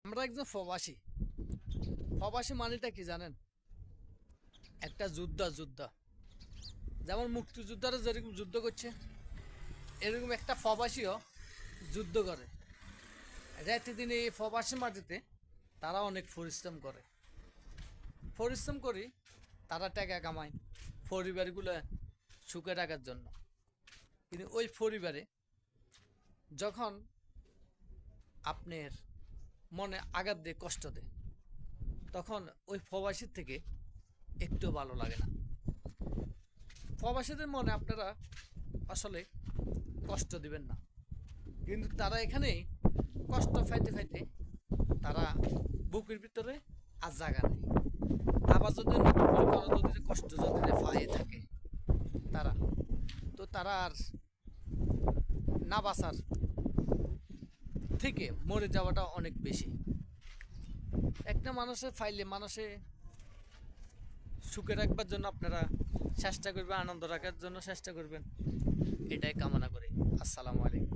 আমরা একজন প্রবাসী। প্রবাসী মানেটা কি জানেন? একটা যোদ্ধা। যেমন মুক্তিযোদ্ধারা যেরকম যুদ্ধ করছে, এরকম একটা প্রবাসীও যুদ্ধ করে। রাতে দিনে এই প্রবাসী মাটিতে তারা অনেক পরিশ্রম করি তারা টাকা কামায় পরিবারগুলো সুখে রাখার জন্য। কিন্তু ওই পরিবারে যখন আপনার মনে আঘাত দেয়, কষ্ট দেয়, তখন ওই প্রবাসীর থেকে একটু ভালো লাগে না। প্রবাসীদের মনে আপনারা আসলে কষ্ট দিবেন না, কিন্তু তারা এখানেই কষ্ট ফাইতে তারা বুকের ভিতরে আর জায়গা নেই। আবার যদি নতুন করে কারো যদি কষ্ট যদি পায়ে থাকে তারা, তো তারা আর না বাঁচার থেকে মরে যাওয়াটা অনেক বেশি। একটা মানুষের ফাইলে মানুষে সুখে রাখবার জন্য আপনারা চেষ্টা করবেন, আনন্দ রাখার জন্য চেষ্টা করবেন, এটাই কামনা করি। আসসালামু আলাইকুম।